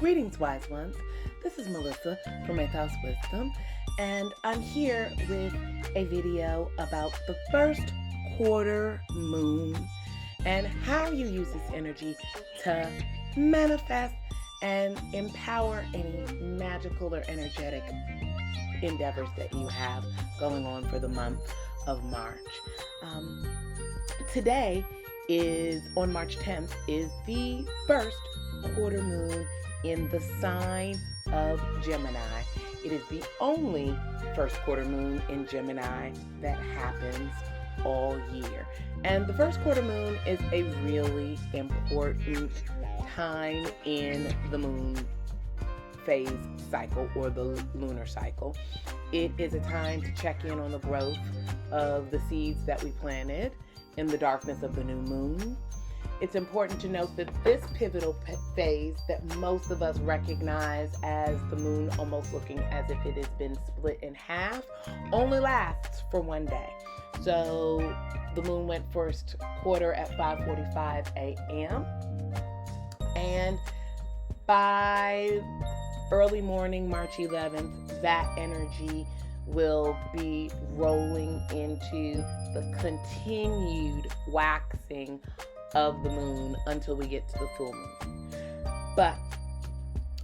Greetings, wise ones. This is Melissa from House Wisdom, and I'm here with a video about the first quarter moon and how you use this energy to manifest and empower any magical or energetic endeavors that you have going on for the month of March. Today is, on March 10th, is the first quarter moon in the sign of Gemini. It is the only first quarter moon in Gemini that happens all year. And the first quarter moon is a really important time in the moon phase cycle or the lunar cycle. It is a time to check in on the growth of the seeds that we planted in the darkness of the new moon. It's important to note that this pivotal phase that most of us recognize as the moon almost looking as if it has been split in half only lasts for one day. So the moon went first quarter at 5:45 a.m. and by early morning, March 11th, that energy will be rolling into the continued waxing of the moon until we get to the full moon. But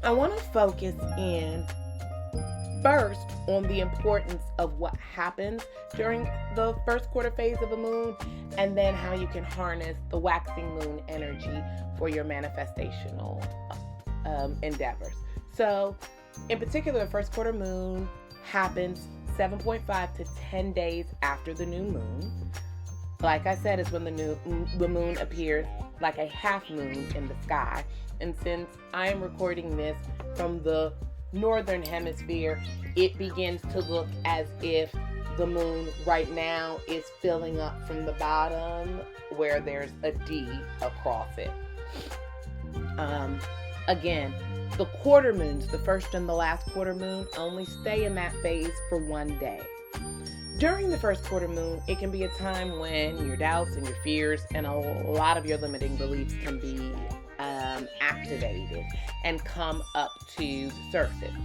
I want to focus in first on the importance of what happens during the first quarter phase of a moon, and then how you can harness the waxing moon energy for your manifestational endeavors. So in particular, the first quarter moon happens 7.5 to 10 days after the new moon. Like I said, is when the moon appears like a half moon in the sky. And since I am recording this from the northern hemisphere, it begins to look as if the moon right now is filling up from the bottom where there's a D across it. Again, the quarter moons, the first and the last quarter moon, only stay in that phase for one day. During the first quarter moon, it can be a time when your doubts and your fears and a lot of your limiting beliefs can be activated and come up to the surface.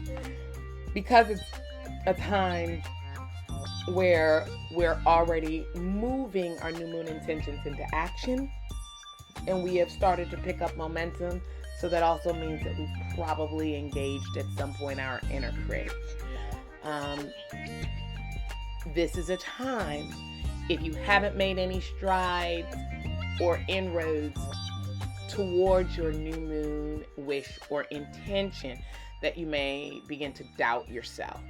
Because it's a time where we're already moving our new moon intentions into action, and we have started to pick up momentum, so that also means that we've probably engaged at some point our inner critic. This is a time, if you haven't made any strides or inroads towards your new moon wish or intention, that you may begin to doubt yourself.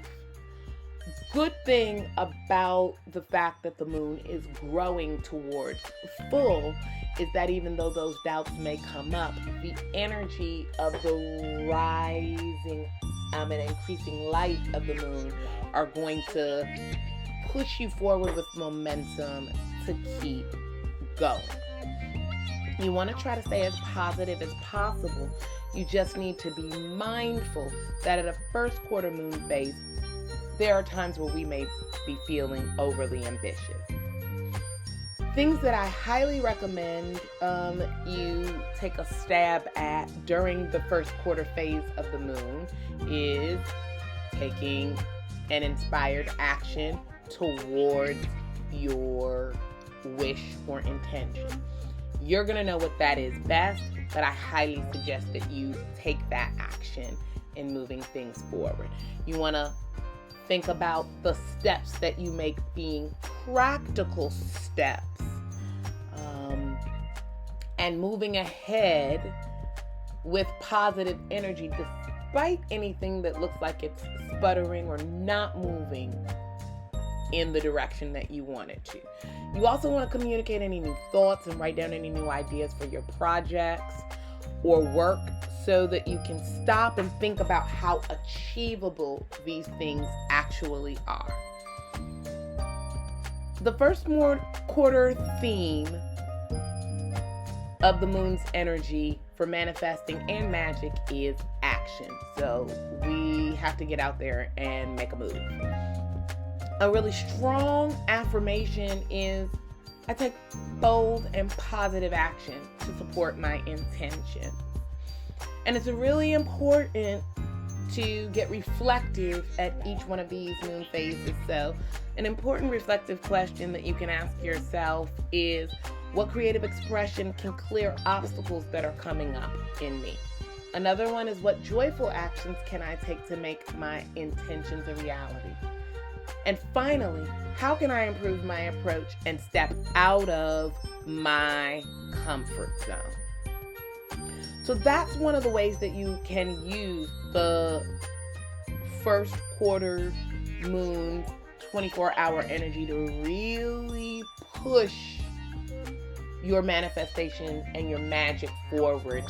Good thing about the fact that the moon is growing towards full is that even though those doubts may come up, the energy of the rising and increasing light of the moon are going to push you forward with momentum to keep going. You want to try to stay as positive as possible. You just need to be mindful that at a first quarter moon phase, there are times where we may be feeling overly ambitious. Things that I highly recommend you take a stab at during the first quarter phase of the moon is taking an inspired action towards your wish or intention. You're going to know what that is best, but I highly suggest that you take that action in moving things forward. You want to think about the steps that you make being practical steps, and moving ahead with positive energy despite anything that looks like it's sputtering or not moving in the direction that you want it to. You also want to communicate any new thoughts and write down any new ideas for your projects or work, so that you can stop and think about how achievable these things actually are. The first quarter theme of the moon's energy for manifesting and magic is action. So we have to get out there and make a move. A really strong affirmation is, I take bold and positive action to support my intention. And it's really important to get reflective at each one of these moon phases. So an important reflective question that you can ask yourself is, what creative expression can clear obstacles that are coming up in me? Another one is, what joyful actions can I take to make my intentions a reality? And finally, how can I improve my approach and step out of my comfort zone? So that's one of the ways that you can use the first quarter moon 24-hour energy to really push your manifestation and your magic forward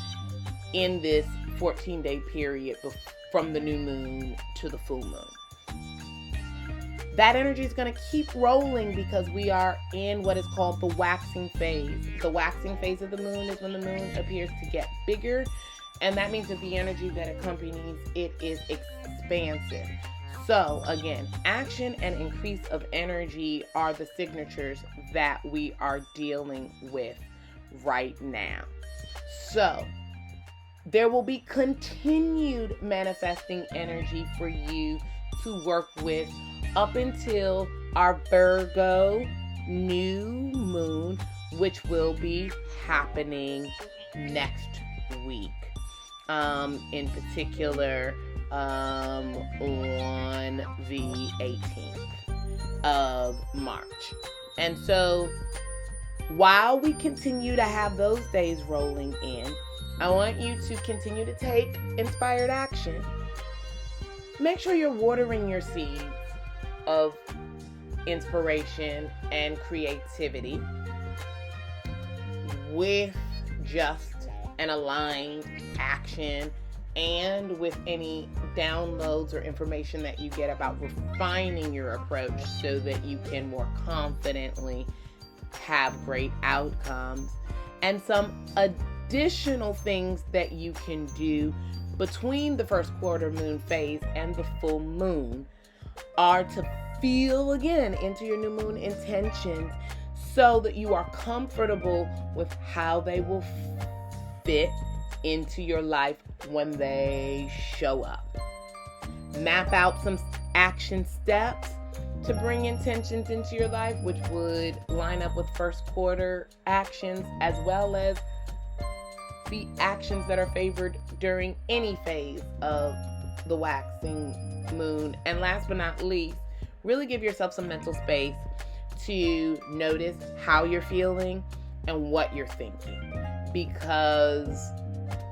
in this 14-day period from the new moon to the full moon. That energy is going to keep rolling because we are in what is called the waxing phase. The waxing phase of the moon is when the moon appears to get bigger, and that means that the energy that accompanies it is expansive. So again, action and increase of energy are the signatures that we are dealing with right now. So there will be continued manifesting energy for you to work with up until our Virgo new moon, which will be happening next week. In particular, on the 18th of March. And so while we continue to have those days rolling in, I want you to continue to take inspired action. Make sure you're watering your seeds of inspiration and creativity with just an aligned action, and with any downloads or information that you get about refining your approach so that you can more confidently have great outcomes. And some additional things that you can do between the first quarter moon phase and the full moon are to feel again into your new moon intentions so that you are comfortable with how they will fit into your life when they show up. Map out some action steps to bring intentions into your life, which would line up with first quarter actions, as well as the actions that are favored during any phase of the waxing moon. And last but not least, really give yourself some mental space to notice how you're feeling and what you're thinking, because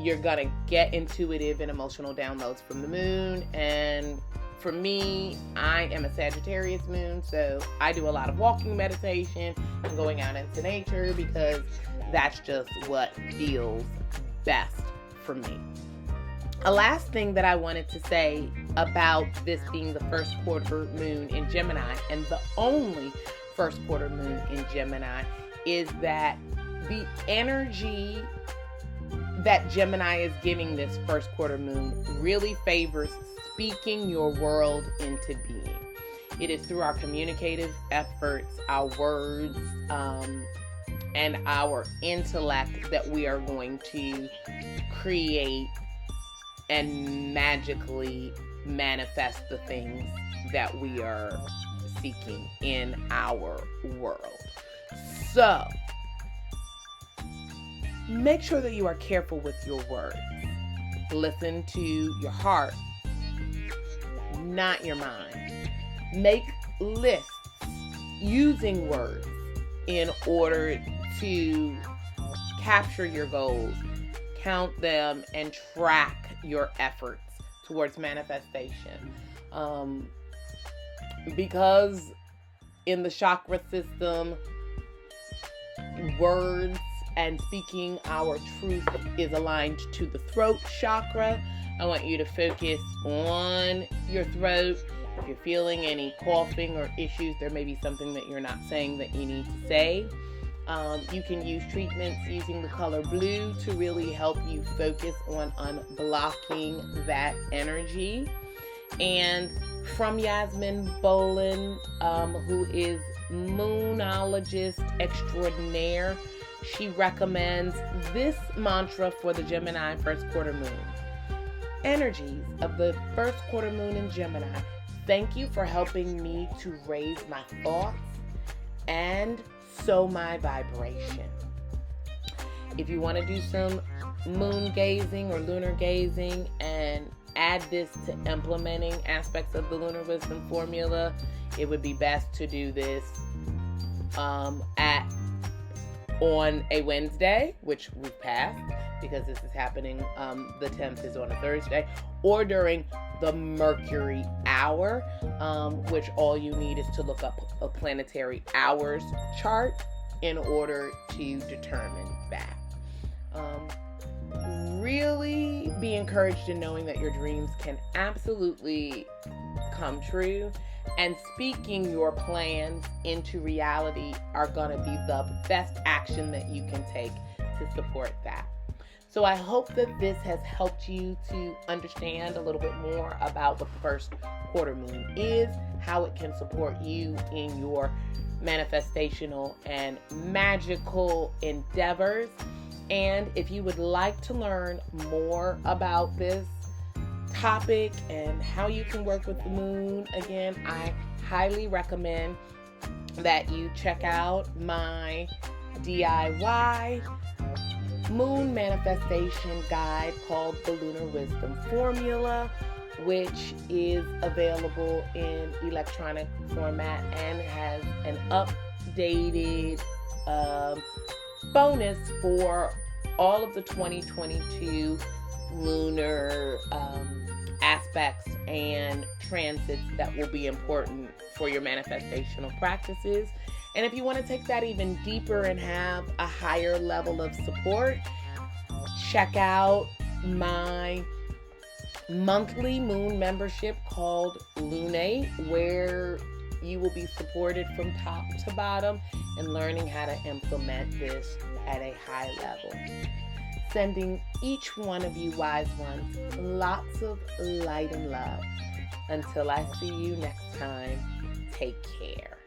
you're gonna get intuitive and emotional downloads from the moon. And for me, I am a Sagittarius moon, so I do a lot of walking meditation and going out into nature because that's just what feels best for me. A last thing that I wanted to say about this being the first quarter moon in Gemini and the only first quarter moon in Gemini is that the energy that Gemini is giving this first quarter moon really favors speaking your world into being. It is through our communicative efforts, our words, and our intellect that we are going to create and magically manifest the things that we are seeking in our world. So, make sure that you are careful with your words. Listen to your heart, not your mind. Make lists using words in order to capture your goals, count them, and track your efforts towards manifestation. Because in the chakra system, words and speaking our truth is aligned to the throat chakra. I want you to focus on your throat. If you're feeling any coughing or issues, there may be something that you're not saying that you need to say. You can use treatments using the color blue to really help you focus on unblocking that energy. And from Yasmin Bolin, who is moonologist extraordinaire, she recommends this mantra for the Gemini first quarter moon. Energies of the first quarter moon in Gemini, thank you for helping me to raise my thoughts and sow my vibration. If you want to do some moon gazing or lunar gazing and add this to implementing aspects of the Lunar Wisdom Formula, it would be best to do this on a Wednesday, which we've passed because this is happening, the 10th is on a Thursday, or during the Mercury hour, which all you need is to look up a planetary hours chart in order to determine that. Really be encouraged in knowing that your dreams can absolutely come true, and speaking your plans into reality are going to be the best action that you can take to support that. So I hope that this has helped you to understand a little bit more about what the first quarter moon is, how it can support you in your manifestational and magical endeavors. And if you would like to learn more about this topic and how you can work with the moon, again, I highly recommend that you check out my DIY moon manifestation guide called the Lunar Wisdom Formula, which is available in electronic format and has an updated bonus for all of the 2022 lunar aspects and transits that will be important for your manifestational practices. And if you want to take that even deeper and have a higher level of support, check out my monthly moon membership called Lunate, where you will be supported from top to bottom and learning how to implement this at a high level. Sending each one of you wise ones lots of light and love. Until I see you next time, take care.